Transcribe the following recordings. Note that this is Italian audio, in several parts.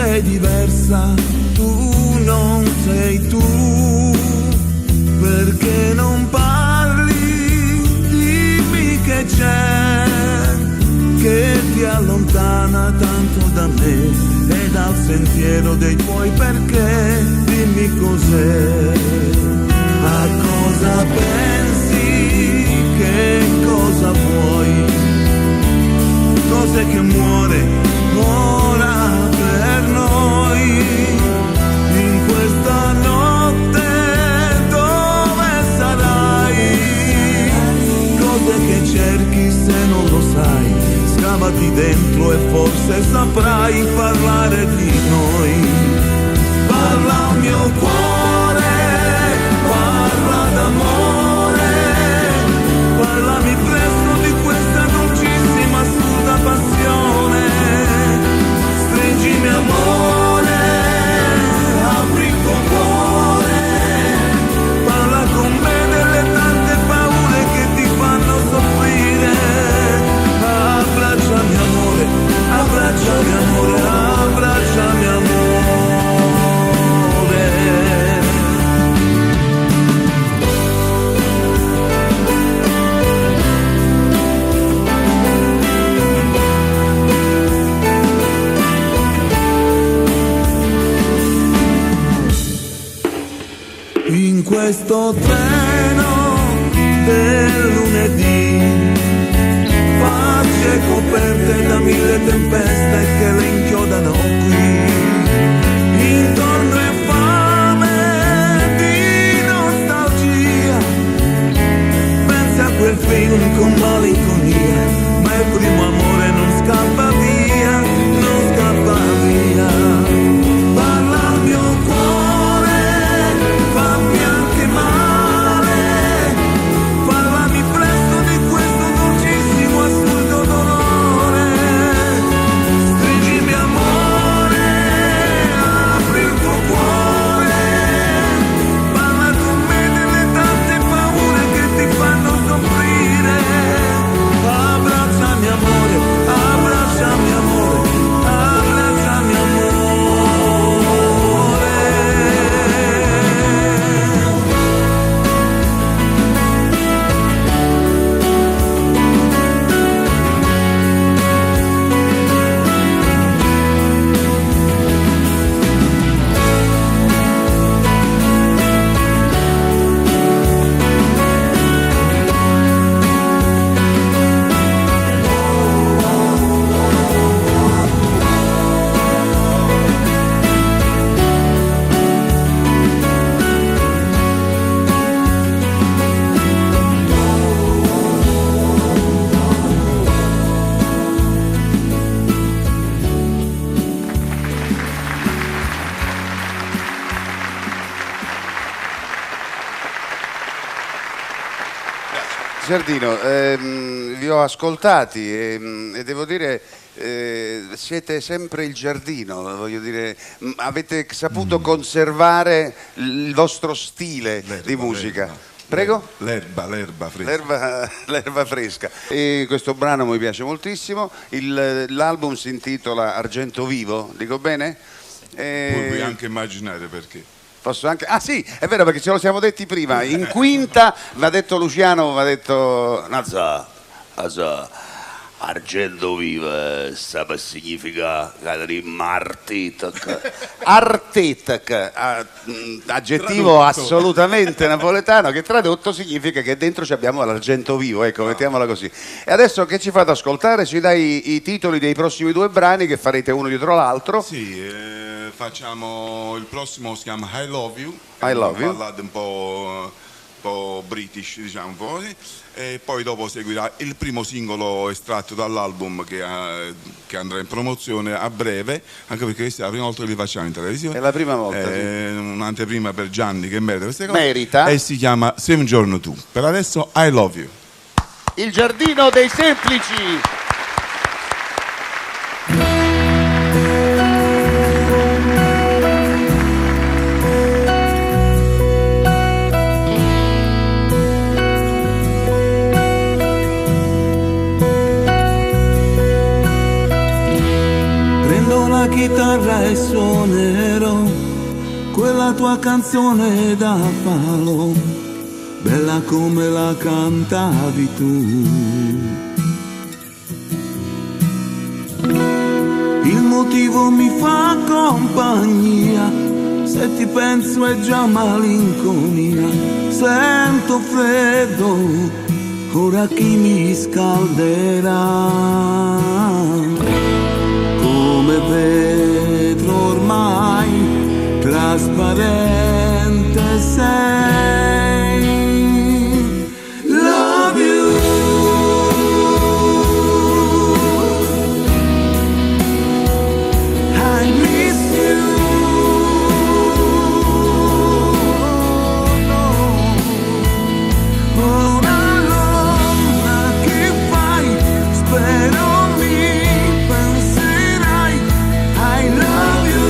sei diversa, tu non sei tu, perché non parli, dimmi che c'è, che ti allontana tanto da me e dal sentiero dei tuoi perché, dimmi cos'è, a cosa pensi, che cosa vuoi, cos'è che muore ora per noi, in questa notte dove sarai, cos'è che cerchi se non lo sai, scavati dentro e forse saprai parlare di noi, parla al mio cuore, parla d'amore, parlami presto di questa dolcissima assurda passione, stringimi amore, apri il tuo cuore, parla con me delle tante paure che ti fanno soffrire, abbracciami amore, abbracciami amore, abbracciami amore. In questo treno del lunedì, facce coperte da mille tempeste che le inchiodano qui, intorno è fame di nostalgia, pensa a quel film con malinconia, ma il primo amore non scappa via, non scappa via. Parla al mio cuore, fammi anche male, parlami presto di questo dolcissimo assurdo dolore, stringimi amore, apri il tuo cuore, parla con me delle tante paure che ti fanno soffrire, abbracciami amore, abbracciami amore, abbracciami amore. Giardino, vi ho ascoltati e devo dire siete sempre il Giardino, voglio dire, avete saputo conservare il vostro stile di musica. Prego? L'erba fresca. L'erba fresca. E questo brano mi piace moltissimo. L'album si intitola Argento Vivo, dico bene? Puoi anche immaginare perché. Posso anche... Ah sì, è vero, perché ce lo siamo detti prima. In quinta mi ha detto Luciano, mi ha detto Nazza, Argento Vivo, sta per significa Artetac, aggettivo assolutamente napoletano, che tradotto significa che dentro abbiamo l'argento vivo, ecco, mettiamola così. E adesso che ci fate ascoltare? Ci dai i titoli dei prossimi due brani che farete uno dietro l'altro? Sì, facciamo il prossimo, si chiama I Love You, I Love You, una ballad un po' british, diciamo un po', e poi dopo seguirà il primo singolo estratto dall'album che andrà in promozione a breve, anche perché questa è la prima volta che li facciamo in televisione. È la prima volta, sì. Un'anteprima per Gianni che merita queste cose. Merita. E si chiama Same Giorno Tu. Per adesso I Love You. Il Giardino dei Semplici. Chitarra chitarra e suonerò quella tua canzone da palo, bella come la cantavi tu. Il motivo mi fa compagnia, se ti penso è già malinconia. Sento freddo, ora chi mi scalderà? Come vetro ormai trasparente sei. Love you. I miss you. No. Ora Londra che fai? Spero mi penserai. I love you.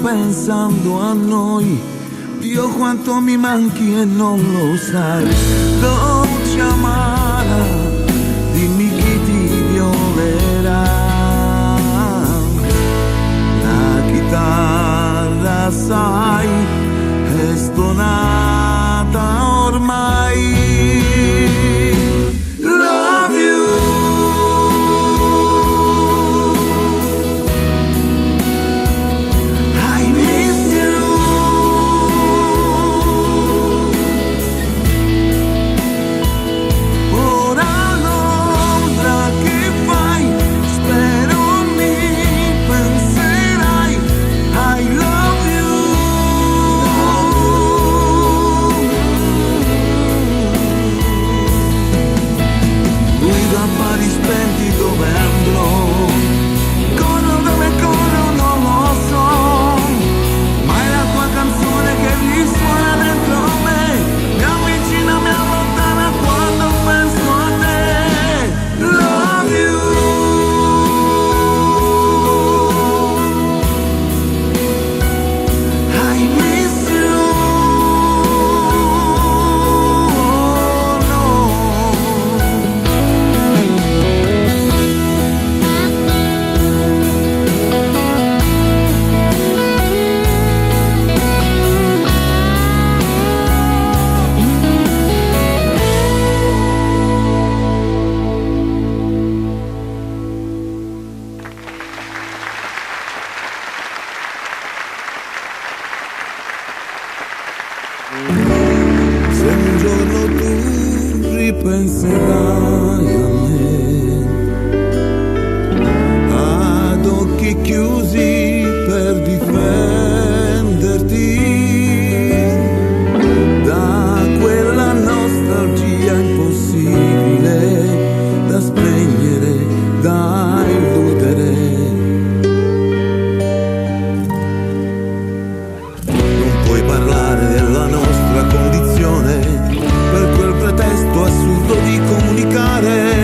Pensando a noi, Dio quanto mi manchi e non lo sai. Dolce amara, dimmi chi ti violerà. La chitarra sai, è stonata ormai. Love you. Se un giorno tu ripenserai a me, ad occhi chiusi per difenderti da quella nostalgia impossibile da spegnere, da illudere. Non puoi parlare della nostra condizione per quel pretesto assurdo di comunicare.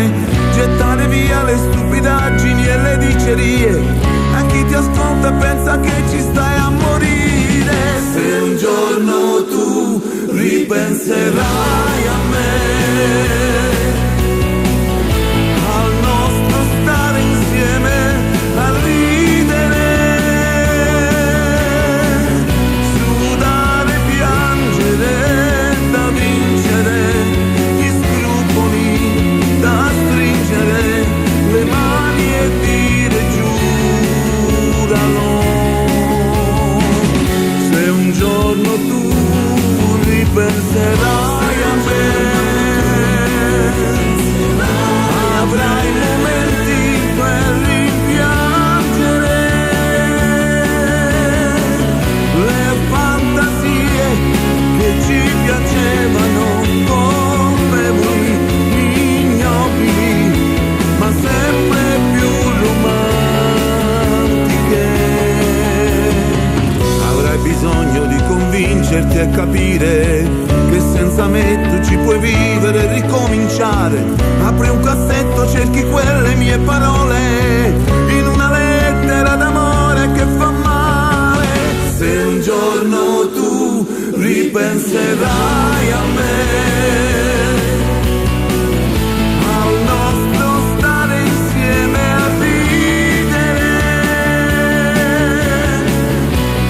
cominciare. Apri un cassetto, cerchi quelle mie parole in una lettera d'amore che fa male. Se un giorno tu ripenserai a me, al nostro stare insieme a ridere,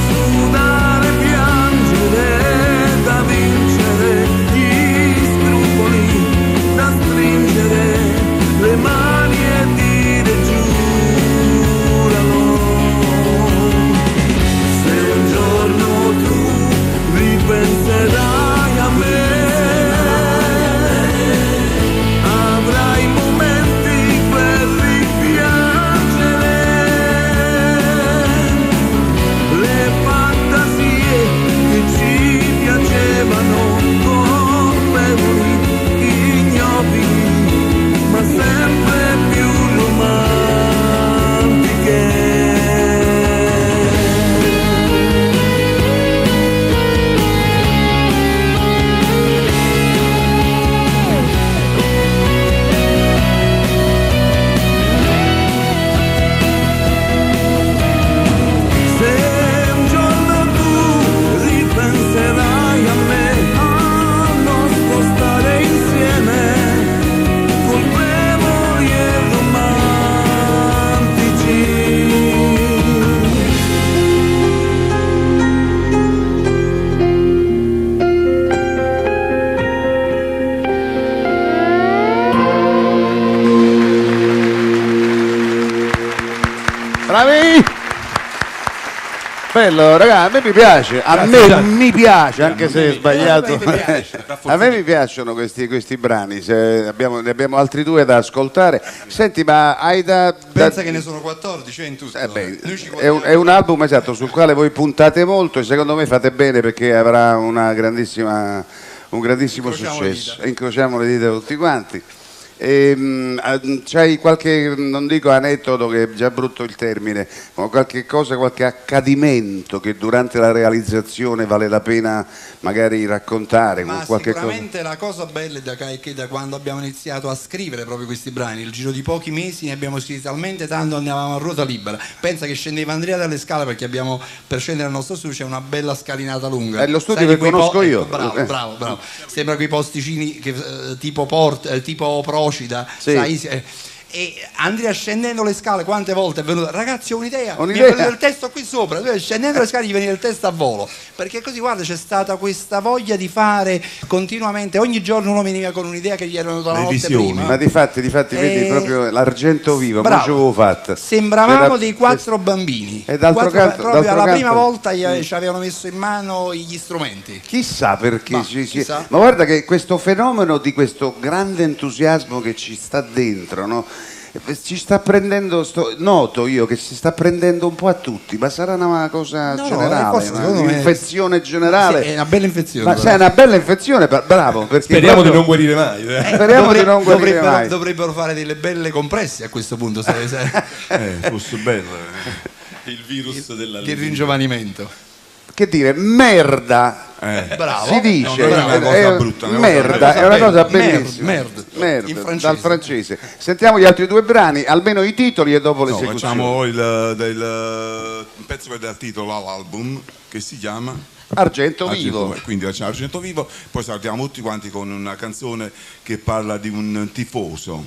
sudare, piangere, da vincere, gli scrupoli da stringere, le mani e dire giuralo. Se un giorno tu ripenserai a me, avrai momenti per rimpiangere le fantasie che ci piacevano, colpevoli, ignobili, ma sempre più romantiche. Se un giorno tu ripenserai a me, al nostro stare insieme, colpevoli e romantici. Bravi! Bello, ragazzi, a me mi piace, mi piace, anche se è sbagliato. A me mi piacciono questi brani, ne abbiamo altri due da ascoltare. Senti, ma hai Pensa che ne sono 14 in tutto. è un album, esatto, sul quale voi puntate molto e secondo me fate bene perché avrà un grandissimo successo. Incrociamo le dita tutti quanti. C'hai qualche, non dico aneddoto che è già brutto il termine, ma qualche cosa, qualche accadimento che durante la realizzazione vale la pena magari raccontare? Ma qualche sicuramente cosa? la cosa bella è che da quando abbiamo iniziato a scrivere proprio questi brani, il giro di pochi mesi ne abbiamo scritti talmente tanto, andavamo a ruota libera. Pensa che scendeva Andrea dalle scale, perché per scendere al nostro studio c'è una bella scalinata lunga. È lo studio che conosco io. Ecco, bravo. Sembra quei posticini che, tipo Procida, sì. Sai, e Andrea scendendo le scale quante volte è venuto: ragazzi, ho un'idea. Mi è venuto il testo qui sopra. Scendendo le scale gli veniva il testo a volo, perché così, guarda, c'è stata questa voglia di fare continuamente, ogni giorno uno veniva con un'idea che gli era venuta la notte prima. Ma difatti vedi proprio l'argento vivo, come ci avevo fatto. Sembravamo dei 4 bambini, e d'altro canto, proprio alla prima volta ci avevano messo in mano gli strumenti. Chissà perché chissà. Ma guarda che questo fenomeno di questo grande entusiasmo che ci sta dentro, no? Ci sta prendendo, noto io che si sta prendendo un po' a tutti, ma sarà una cosa generale, un'infezione generale. Sì, è una bella infezione. Ma è una bella infezione, bravo. Perché speriamo di non guarire mai. Speriamo di non guarire mai. Dovrebbero fare delle belle compresse a questo punto. Fosse bello. Il virus del ringiovanimento. Che dire, merda. Bravo. Si dice, non è una cosa brutta, merda, è una cosa bellissima. Merda, dal francese. Sentiamo gli altri due brani, almeno i titoli e dopo l'esecuzione. Facciamo il pezzo che dà titolo all'album, che si chiama Argento Vivo. Quindi facciamo Argento Vivo, poi saltiamo tutti quanti con una canzone che parla di un tifoso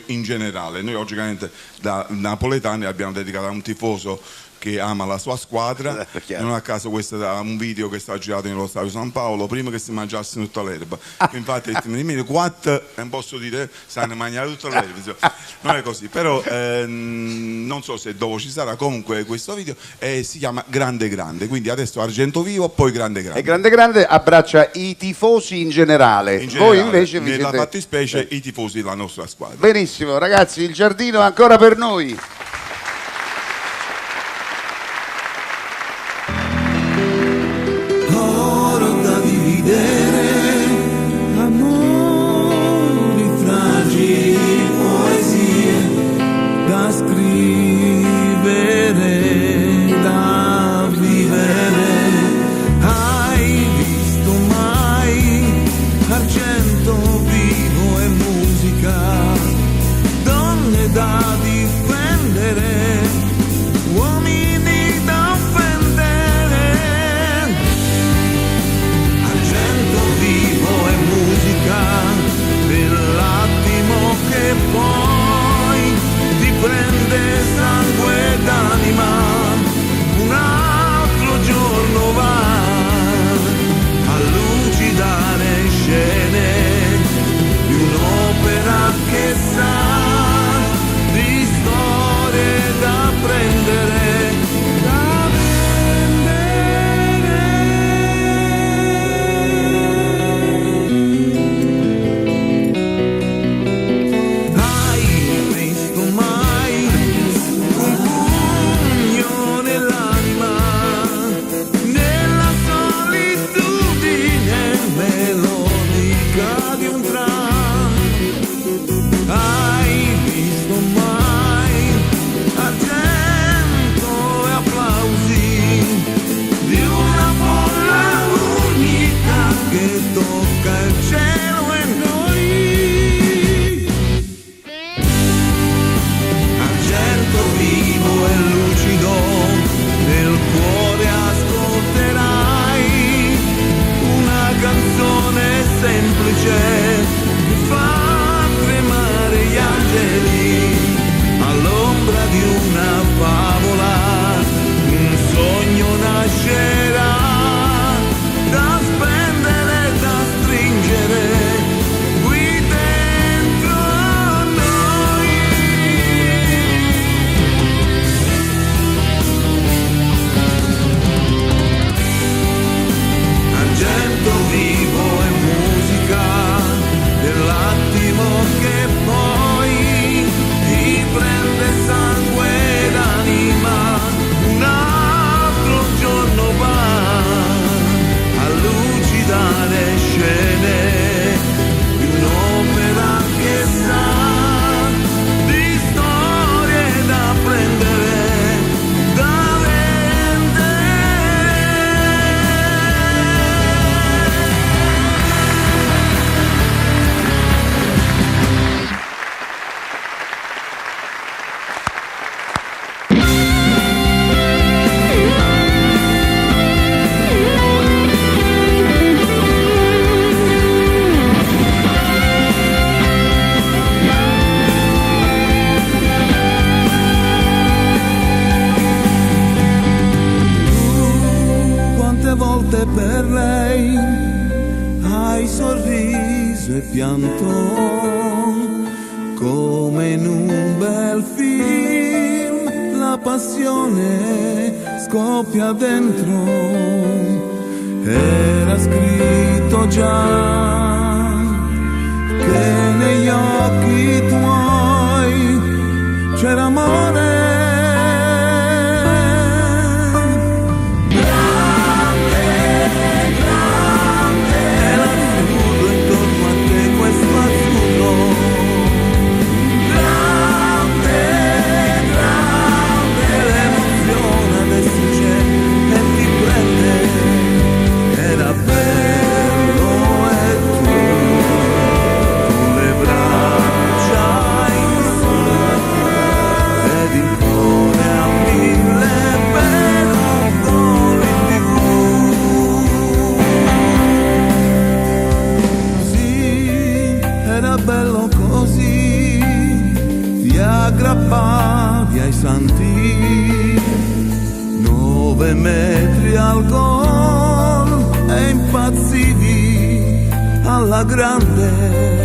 in generale. Noi logicamente da napoletani abbiamo dedicato a un tifoso che ama la sua squadra. Non a caso questo è un video che sta girato nello stadio San Paolo prima che si mangiasse tutta l'erba. Infatti nemmeno 4 non posso dire sanno mangiare tutta l'erba, non è così, però non so se dopo ci sarà comunque questo video, si chiama Grande Grande, quindi adesso Argento Vivo, poi Grande Grande. E Grande Grande abbraccia i tifosi in generale. Voi invece vi nella siete... fattispecie i tifosi della nostra squadra. Benissimo ragazzi, il giardino ancora per noi. Amori fragili, poesie da scrivere, da vivere. Hai visto mai argento vivo? semplice che fa tremare gli angeli all'ombra di una favola. Un sogno nascerà da spendere, da stringere qui dentro noi. Argento vivo e musica dell'attimo che poi ti prende sangue d'anima. Un altro giorno va a lucidare scene di un'opera che sa di storie da prendere, da vendere. Quante volte per lei hai sorriso e pianto, come in un bel film la passione scoppia dentro. Era scritto già che negli occhi tuoi c'era amore. Era bello e tu con le braccia in su ed il cuore a mille per un gol in più. Sì, era bello così, ti aggrappavi ai santi, 9 metri al gol e impazzivi alla grande.